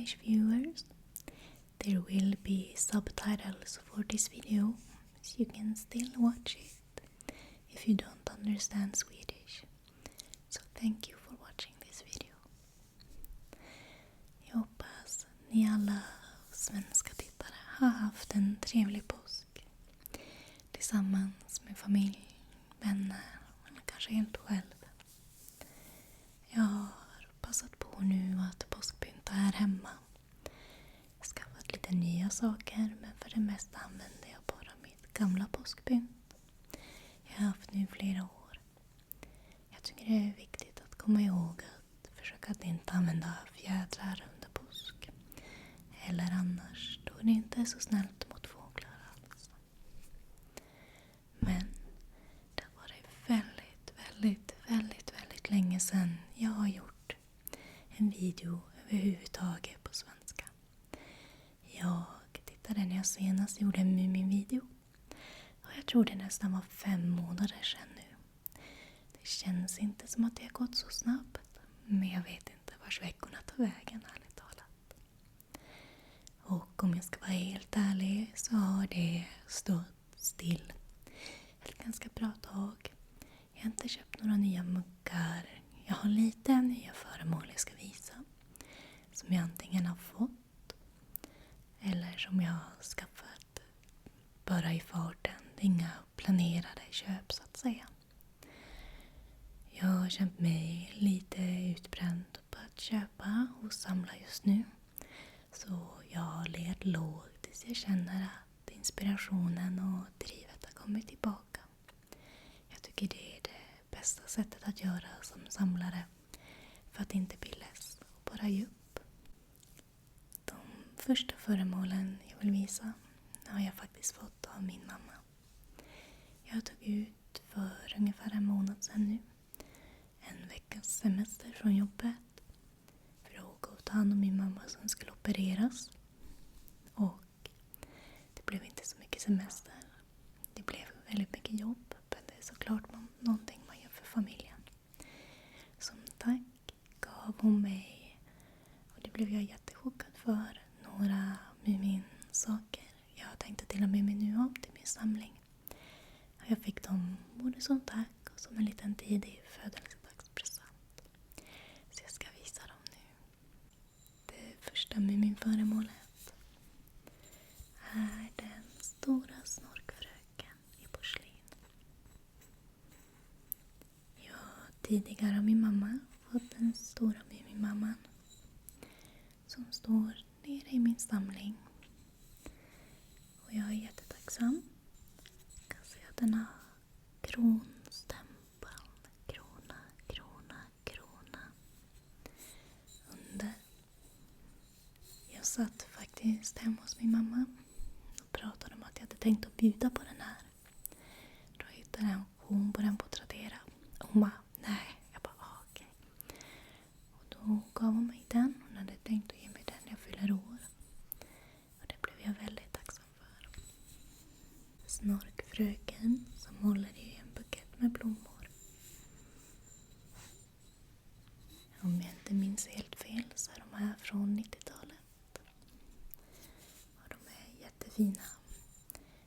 English viewers, there will be subtitles for this video, so you can still watch it if you don't understand Swedish. So thank you for watching this video. Jag hoppas ni alla svenska tittare har haft en trevlig påsk tillsammans med familj, vänner eller kanske helt själv. Jag har passat på nu att påskpynta här hemma. Jag har skaffat lite nya saker, men för det mesta använder jag bara mitt gamla påskpynt. Jag har haft nu flera år. Jag tycker det är viktigt att komma ihåg att försöka att inte använda fjädrar under påsk. Eller annars, då är det inte så snällt mot fåglar alls. Men det har varit väldigt länge sedan jag har gjort en video överhuvudtaget på svenska. Jag tittade när jag senast gjorde en Mumin-video. Och jag tror det nästan var 5 månader sedan nu. Det känns inte som att det har gått så snabbt. Men jag vet inte vars veckorna tar vägen, ärligt talat. Och om jag ska vara helt ärlig så har det stått still ett ganska bra tag. Jag har inte köpt några nya muggar. Jag har lite nya föremål jag ska visa. Som jag antingen har fått. Eller som jag har skaffat bara i farten. Det är inga planerade köp så att säga. Jag har känt mig lite utbränd på att köpa och samla just nu. Så jag har legat lågt tills jag känner att inspirationen och drivet har kommit tillbaka. Jag tycker det är det bästa sättet att göra som samlare för att inte bli less och bara ge upp. De första föremålen jag vill visa har jag faktiskt fått av min mamma. Jag tog ut för ungefär 1 månad sedan nu en veckas semester från jobbet för att åka och ta hand om min mamma som skulle opereras. Och det blev inte så mycket semester. Det blev väldigt mycket jobb. Men det är såklart någonting man gör för familjen. Som tack gav hon mig, och det blev jag jättechockad för, några Mumin-saker. Jag tänkte till och med nu om till min samling. Jag fick dem både som tack och som en liten tidig födelsedagspresent. Så jag ska visa dem nu. Det första Mumin-föremålet är den stora snorkfröken i porslin. Jag har tidigare av min mamma fått den stora Mumin-mamman som står nere i min samling. Och jag är jättetacksam. Jag kan se att den har kronstämpeln. Krona under. Jag satt faktiskt hemma hos min mamma och pratade om att jag hade tänkt att bjuda på den här. Då hittade jag en auktion på den på Tradera. Och hon bara, nej. Jag bara, okej. Och då gav hon mig den. Hon hade tänkt att ge mig den när jag fyller år. Och det blev jag väldigt tacksam för. Snorkfröken som håller i en bukett med blommor. Om jag inte minns helt fel så är de här från 90-talet. Och de är jättefina.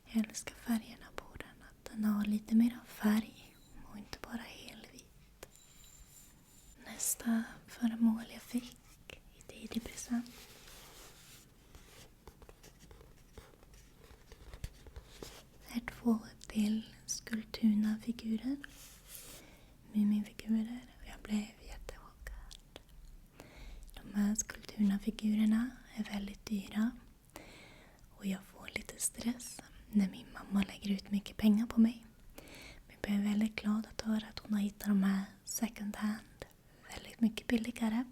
Jag älskar färgerna på den. Att den har lite mer färg och inte bara helvit. Nästa föremål jag fick i tidig present är 2 till Skulpturna-figurer. Mumin-figurer. Och jag blev jättechockad. De här Skulpturna-figurerna är väldigt dyra. Och jag får lite stress när min mamma lägger ut mycket pengar på mig. Men jag blev väldigt glad att höra att hon har hittat de här second hand väldigt mycket billigare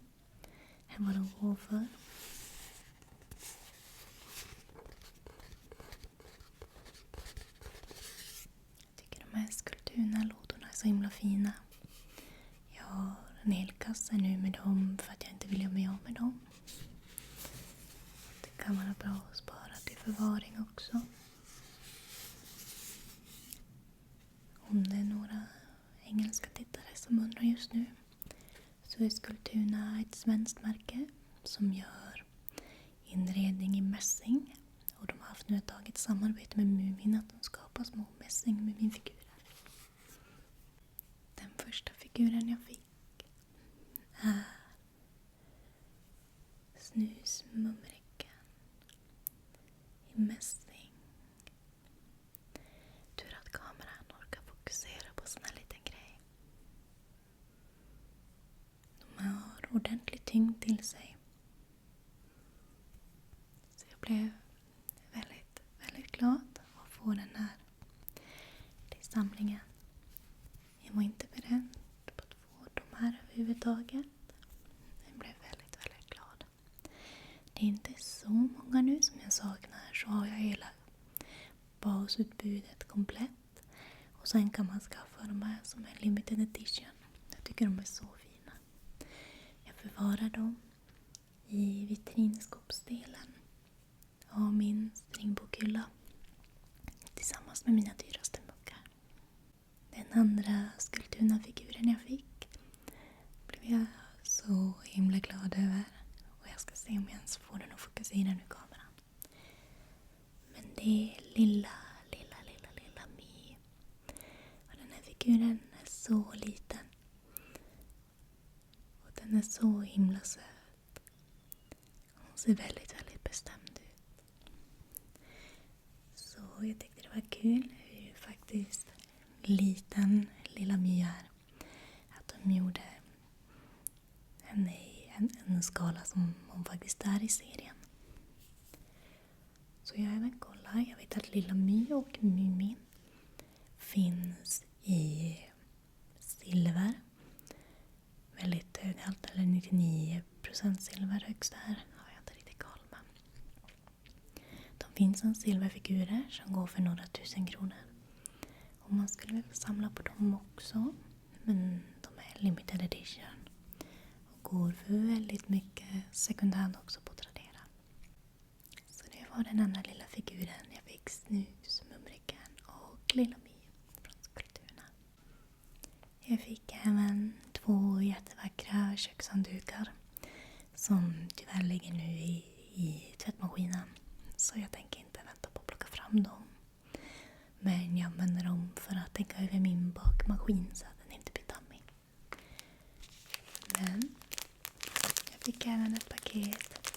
än vad de går för. Jag tycker de här Skulpturna-lådorna är så himla fina. Jag har en hel kasse nu med dem för att jag inte vill göra mig av med dem. Det kan vara bra att spara till förvaring också. Om det är några engelska tittare som undrar just nu så är Skulpturna ett svenskt märke som gör inredning i mässing. Och de har haft nu ett tag ett samarbete med Mumin att de skapar små mässing-Mumin-figurer. Den första figuren jag fick är Snusmumriken i mässing. Tur att kameran orkar fokusera på sån här liten grej. De har ordentligt tyngd till sig. Så jag blev väldigt, väldigt glad att få den här till samlingen. Jag var inte beredd på att få de här överhuvudtaget. Jag blev väldigt, väldigt glad. Det är inte så många nu som jag saknar, så har jag hela basutbudet komplett. Och sen kan man skaffa de här som är limited edition. Jag tycker de är så fina. Jag förvarar dem i vitrinskåpsdelen av min stringbokhylla tillsammans med mina dyraste muggar. Den andra Skulpturna-figuren jag fick blev jag så himla glad över. Och jag ska se om jag ens får den att fokusera nu kameran. Men det är lilla Mi. Och den här figuren är så liten. Och den är så himla söt. Hon ser väldigt, väldigt bestämd ut. Så jag tyckte det var kul hur faktiskt liten lilla My är. Att de gjorde henne i en skala som hon faktiskt är i serien. Så jag även kollar. Jag vet att lilla My och Mumin finns i silver. Väldigt höghalt, eller 99% silver högst där. Har jag inte riktigt koll med. De finns som silverfigurer som går för några tusen kronor. Och man skulle väl samla på dem också. Men de är limited edition. Och går för väldigt mycket sekundhand också på Tradera. Så det var den andra lilla figuren jag fick, Snusmumriken och lilla My från Skulpturna. Jag fick även 2 jättevackra kökshanddukar som tyvärr ligger nu i tvättmaskinen. Så jag tänker inte vänta på att plocka fram dem. Men jag använder dem för att täcka över min bakmaskin så att den inte blir dammig. Men jag fick även ett paket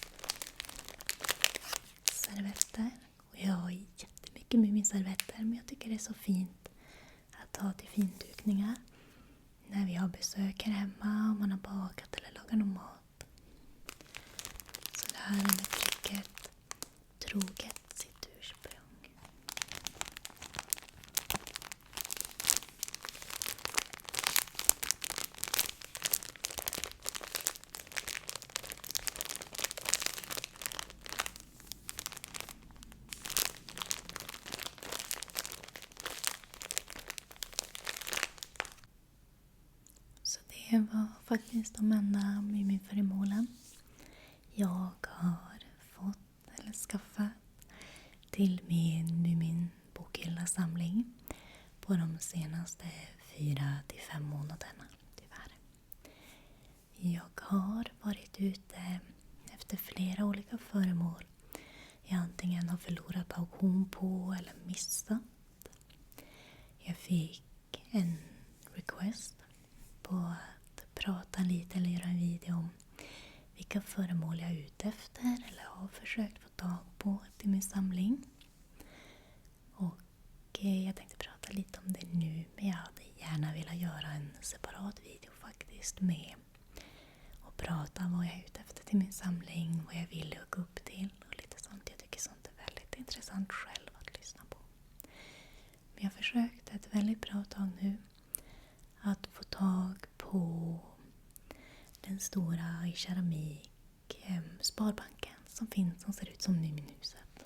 servetter. Och jag har jättemycket Mumin-servetter, men jag tycker det är så fint att ha till findukningar. När vi har besök här hemma och man har bakat eller lagat någon mat. Så det här är med trycket troget sitt ursprung. Så det var faktiskt de enda Mumin-föremålen jag har fått eller skaffat till min Mumin-bokhylla-samling på de senaste 4-5 månaderna, tyvärr. Jag har varit ute efter flera olika föremål jag antingen har förlorat auktion på eller missat. Jag fick en request på att prata lite eller göra en video om vilka föremål jag är ute efter eller har försökt få tag på till min samling. Och jag tänkte prata lite om det nu, men jag hade gärna velat göra en separat video faktiskt med och prata vad jag är ute efter till min samling, vad jag vill gå upp till och lite sånt. Jag tycker sånt är väldigt intressant själv att lyssna på. Men jag har försökt ett väldigt bra tag nu att få tag på den stora i keramik sparbanken som finns, som ser ut som Muminhuset.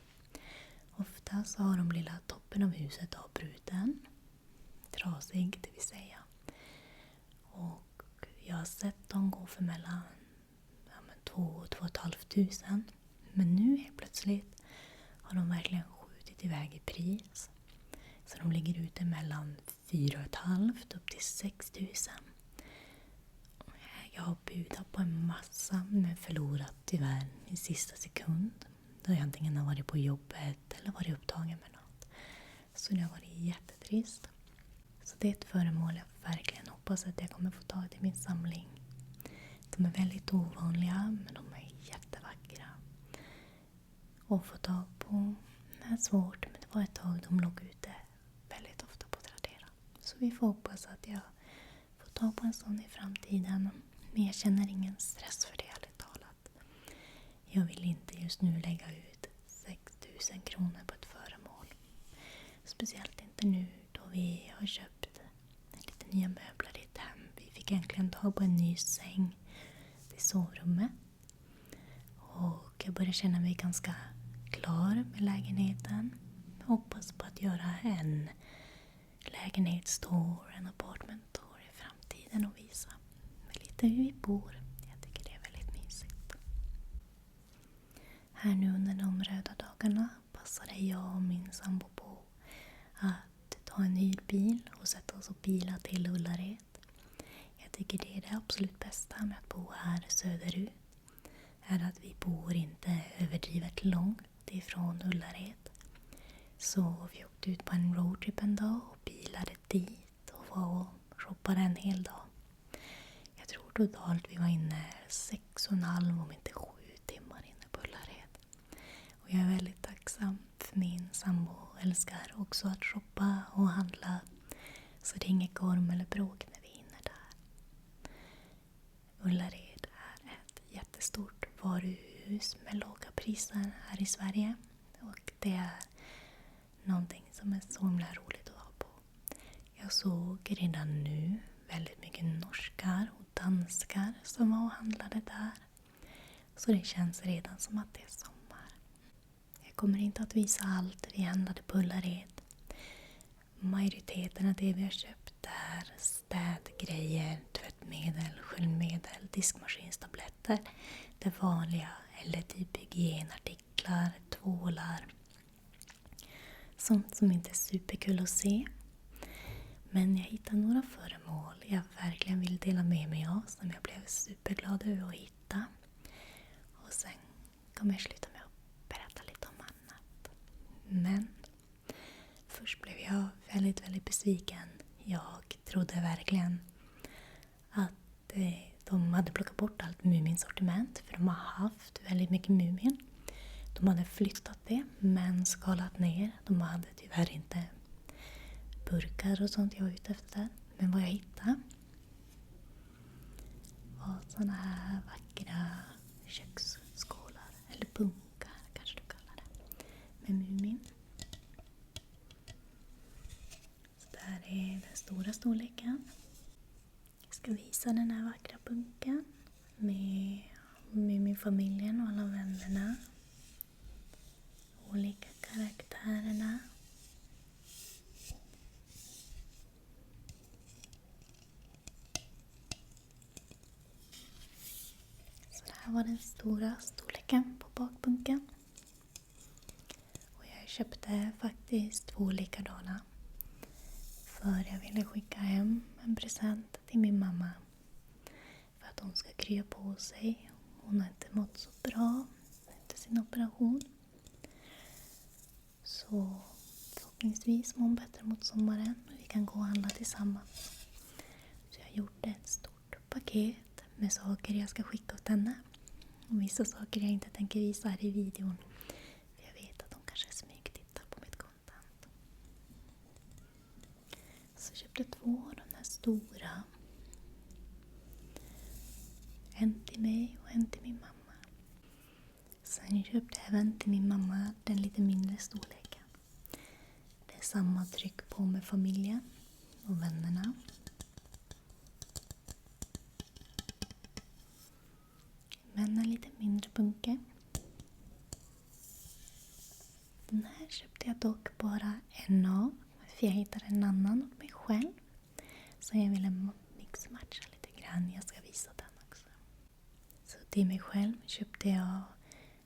Ofta så har de lilla toppen av huset avbruten, trasig det vill säga. Och jag har sett dem gå för mellan 2 500. Men nu helt plötsligt har de verkligen skjutit iväg i pris. Så de ligger ute mellan 4 500 upp till 6 000. Jag ha budat på en massa men förlorat tyvärr i sista sekund. Då jag antingen har varit på jobbet eller varit upptagen med något. Så det har varit jättetrist. Så det är ett föremål jag verkligen hoppas att jag kommer få tag i min samling. De är väldigt ovanliga men de är jättevackra. Och få tag på det är svårt, men det var ett tag de låg ute väldigt ofta på Tradera. Så vi får hoppas att jag får tag på en sån i framtiden. Men jag känner ingen stress för det, ärligt talat. Jag vill inte just nu lägga ut 6 000 kronor på ett föremål. Speciellt inte nu då vi har köpt lite nya möbler i ett hem. Vi fick äntligen tag på en ny säng till sovrummet. Och jag börjar känna mig ganska klar med lägenheten. Jag hoppas på att göra en lägenhetstour, en apartment tour i framtiden och visa lite hur vi bor. Jag tycker det är väldigt mysigt. Här nu under de röda dagarna passade jag och min sambo på att ta en hyrbil och sätta oss och bila till Ullared. Jag tycker det är det absolut bästa med att bo här söderut. Är att vi bor inte överdrivet långt ifrån Ullared. Så vi åkte ut på en roadtrip en dag och bilade dit och var och shoppade en hel dag. Jag tror totalt vi var inne 6,5 om inte 7 timmar inne på Ullared. Och jag är väldigt tacksam för min sambo älskar också att shoppa och handla. Så det är inget gorm eller bråk när vi är inne där. Ullared är ett jättestort varuhus med låga priser här i Sverige. Och det är någonting som är så himla roligt att vara på. Jag såg redan nu väldigt mycket norskar och danskar som var och handlade där. Så det känns redan som att det är sommar. Jag kommer inte att visa allt vi handlade på Ullared. Majoriteten av det vi har köpt är städgrejer, tvättmedel, sköljmedel, diskmaskinstabletter. Det vanliga eller typ hygienartiklar, tvålar. Sånt som inte är superkul att se. Men jag hittade några föremål jag verkligen vill dela med mig av som jag blev superglad över att hitta. Och sen kommer jag sluta med att berätta lite om annat. Men först blev jag väldigt, väldigt besviken. Jag trodde verkligen att de hade plockat bort allt Mumin-sortiment. För de har haft väldigt mycket Mumin. De hade flyttat det men skalat ner. De hade tyvärr inte burkar och sånt jag var ute efter. Men vad jag hittade var såna här vackra köksskålar. Eller bunkar kanske du kallar det. Med Mumin. Så där är den stora storleken. Jag ska visa den här vackra bunken med Mumin-familjen och alla vännerna. Olika karaktärerna. Så det här var den stora storleken på bakbunken. Och jag köpte faktiskt 2 likadana. För jag ville skicka hem en present till min mamma. För att hon ska krya på sig. Hon har inte mått så bra efter sin operation. Så förhoppningsvis mår hon bättre mot sommaren och vi kan gå och handla tillsammans. Så jag gjorde ett stort paket med saker jag ska skicka åt henne. Och vissa saker jag inte tänker visa här i videon. För jag vet att de kanske smygtittar på mitt content. Så jag köpte 2 av de här stora. En till mig och en till min mamma. Sen köpte jag även till min mamma den lite mindre storleken. Det är samma tryck på med familjen och vännerna. Men en lite mindre bunke. Den här köpte jag dock bara en av. För jag hittade en annan åt mig själv. Så jag ville mixmatcha lite grann. Jag ska visa den också. Så till mig själv köpte jag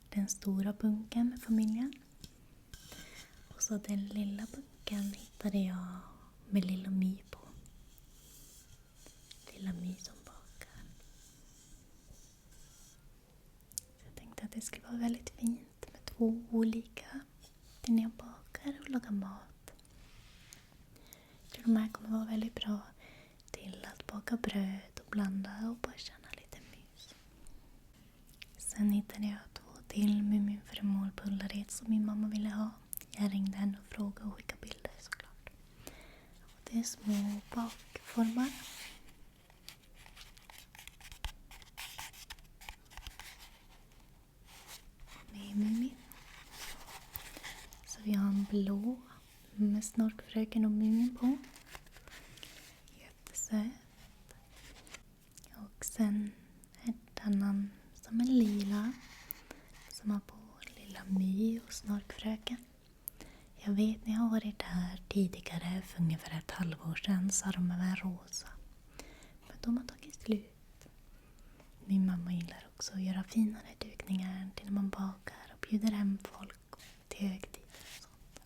den stora bunken med familjen. Och så den lilla bunken hittade jag med Lilla My på. Lilla My som bakar. det skulle vara väldigt fint med 2 olika till när jag bakar och lagar mat. Jag tror de här kommer vara väldigt bra till att baka bröd och blanda och bara känna lite mys. Sen hittade jag 2 till Muminföremål på Ullared som min mamma ville ha. Jag ringde henne och frågade och skickade bilder såklart. Och det är små bakformar. Med Mumin. Så vi har en blå med Snorkfröken och Mumin på. Jättesöt. Och sen ett annan som är lila. Som har på lilla My och Snorkfröken. Jag vet ni har varit där tidigare för ungefär ett halvår sedan så har de var rosa. Men de har tagit slut. Min mamma gillar också att göra finare dukningar till när man bakar och bjuder hem folk till högtider och sånt.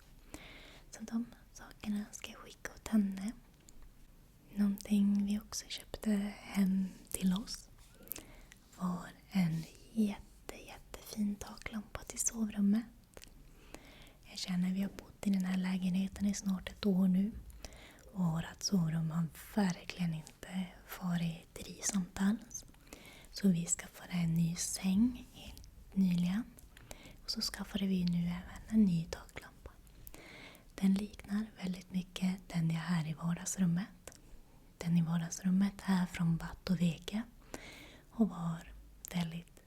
Så de sakerna ska jag skicka åt henne. Någonting vi också köpte hem till oss var en jättefin taklampa till sovrummet. Jag känner att vi har bott i den här lägenheten i snart ett år nu. Och vårt sovrum har verkligen inte farit risamt alls. Så vi skaffade en ny säng helt nyligen. Och så skaffade vi nu även en ny taklampa. Den liknar väldigt mycket den jag har i vardagsrummet. Den i vardagsrummet är från Watt och Veke. Och var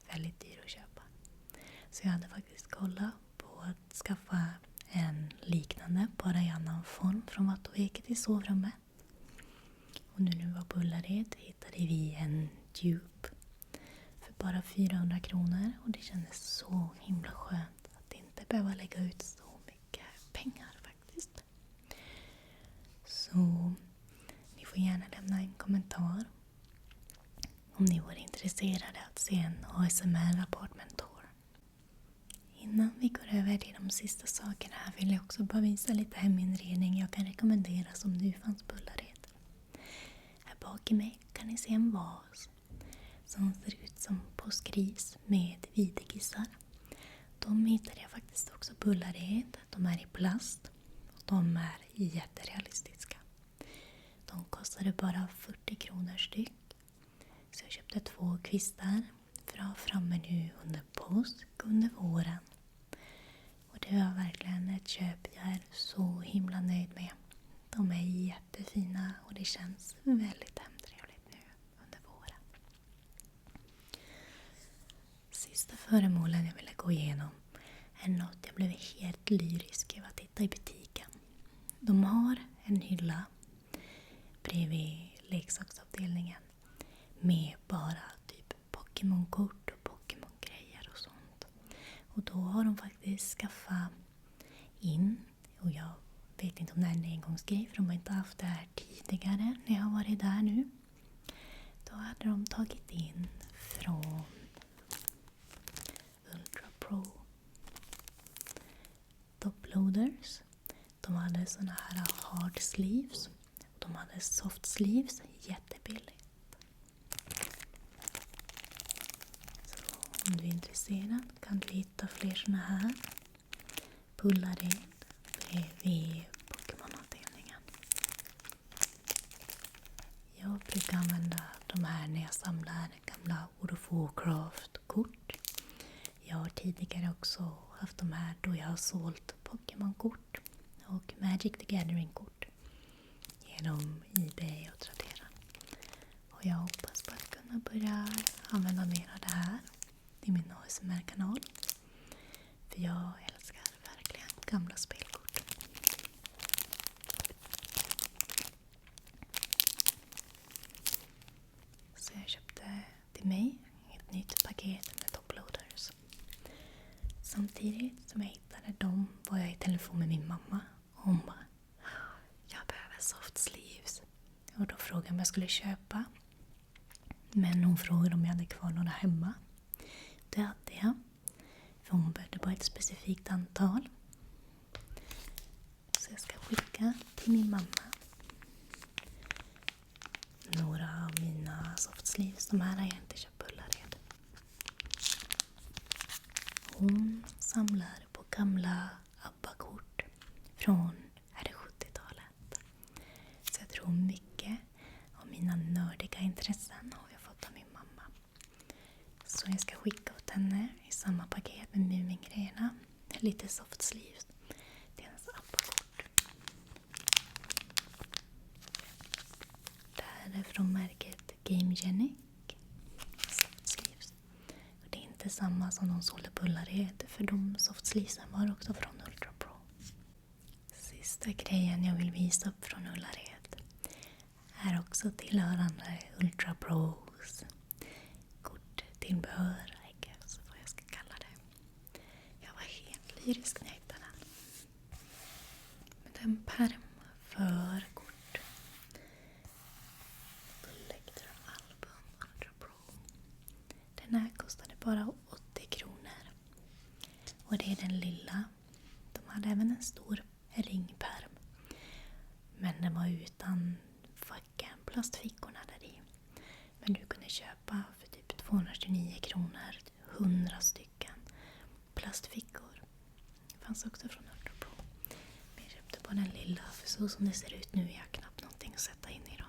väldigt dyr att köpa. Så jag hade faktiskt kollat på att skaffa en liknande, bara i annan form från Watt och Veke till sovrummet. Och nu när vi var på Ullared hittade vi en dupe för bara 400 kronor. Och det kändes så himla skönt att inte behöva lägga ut så mycket pengar faktiskt. Så ni får gärna lämna en kommentar om ni vore intresserade att se en ASMR apartment tour. Innan vi går över till de sista sakerna här vill jag också bara visa lite heminredning jag kan rekommendera som nu fanns på Ullared. Här bak i mig kan ni se en vas som ser ut som påskris med videkissar. De hittade jag faktiskt också på Ullared. De är i plast och de är jätterealistiska. De kostade bara 40 kronor styck. Så jag köpte 2 kvistar för att ha framme nu under påsk under våren. Och det var verkligen ett köp jag är så himla nöjd med. De är jättefina och det känns väldigt hemtrevligt nu under våren. Sista föremålen jag ville gå igenom är något jag blev helt lyrisk över att titta i butiken. De har en hylla bredvid leksaksavdelningen med bara typ Pokémon-kort och Pokémon-grejer och sånt. Och då har de faktiskt skaffat in, och jag vet inte om det är en engångsgrej för de har inte haft det här tidigare när jag har varit där nu. Då hade de tagit in från Ultra Pro Toploaders. De hade såna här hard sleeves. De hade soft sleeves, jättebilligt. Så om du är intresserad kan du hitta fler såna här på Ullared bredvid Pokémon-avdelningen. Jag brukar använda de här när jag samlar gamla World of Warcraft-kort. Jag har tidigare också haft de här då jag har sålt Pokémon-kort och Magic the Gathering-kort genom eBay och Tradera. Och jag hoppas på att kunna börja använda mer av det här i min ASMR-kanal. För jag älskar verkligen gamla spelkort. Så jag köpte till mig ett nytt paket med toploaders. Samtidigt som jag hittade dem var jag i telefon med min mamma. Och hon bara, jag behöver soft sleeves. Och då frågade jag om jag skulle köpa. Men hon frågade om jag hade kvar några hemma. Det hade jag. För hon behövde bara ett specifikt antal. Så jag ska skicka till min mamma några av mina soft sleeves. De här har jag inte köpt på Ullared. hon samlar på gamla ABBA-kort från 70-talet. Så jag tror mycket av mina nördiga intressen har jag fått av min mamma. Så jag ska skicka åt henne i samma paket med Mumingrejerna. Lite soft sleeves. Det är hennes ABBA-kort. Det här är från märket Game Genic. Soft sleeves. Och det är inte samma som de sålde på Ullared. För de soft sleevesen var också från Ultra Pro. Sista grejen jag vill visa upp från Ullared är också tillhörande Ultra Pros korttillbehör, vad jag ska kalla det. Jag var helt lyrisk när jag hittade den. Med en pärm för kort. Electra Album Ultra Pro. Den här kostade bara 80 kronor. Och det är den lilla. De hade även en stor ringpärm. Men den var utan facken, plastfickorna där i. Men du kunde köpa för typ 229 kronor 100 stycken plastfickor. Det fanns också från Ultra Pro. Men jag köpte på den lilla, för så som det ser ut nu är jag knappt någonting att sätta in i dem.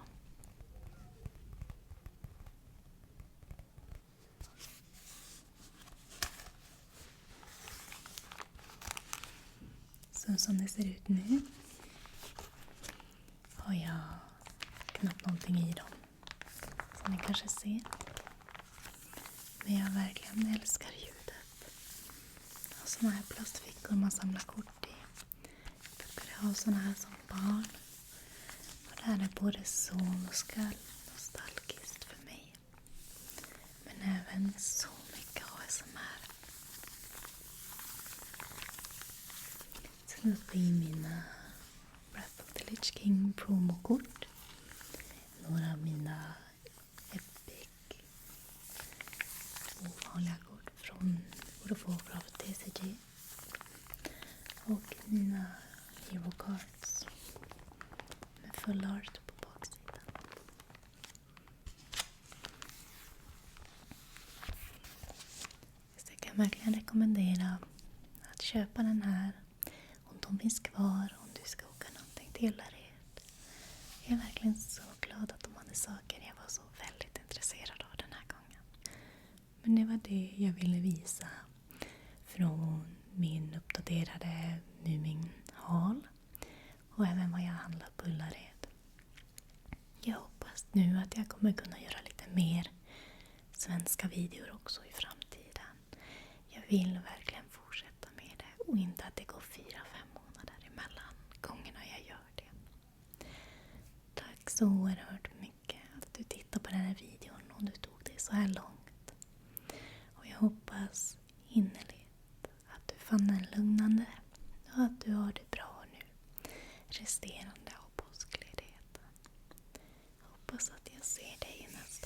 Så som det ser ut nu har jag knappt någonting i dem. Som ni kanske ser. Men jag verkligen älskar ljudet. Och såna här plastfickor man samlar kort i. Jag brukade ha såna här som barn. Och det här är både son och skall nostalgiskt för mig. Men även så mycket ASMR. Sen uppe i mina Wrath of the Lich King promokort. Några av mina Epic ovanliga kort från World of Warcraft TCG. Och mina Hero Cards med full art på baksidan. Så jag kan verkligen rekommendera att köpa den här om de finns kvar, om du ska åka någonting till Ullared. Jag är verkligen så glad att de hade saker jag var så väldigt intresserad av den här gången. Men det var det jag ville visa från min uppdaterade Mumin-haul. Och även vad jag handlar på Ullared. Jag hoppas nu att jag kommer kunna göra lite mer svenska videor också i framtiden. Jag vill verkligen fortsätta med det och inte att det går 4-5 månader emellan gångerna jag gör det. Tack så oerhört mycket att du tittar på den här videon och du tog det så här långt. Och jag hoppas innerligt att du fann den lugnande och att du har det bra nu resterande av påskledigheten. Jag hoppas att jag ser dig i nästa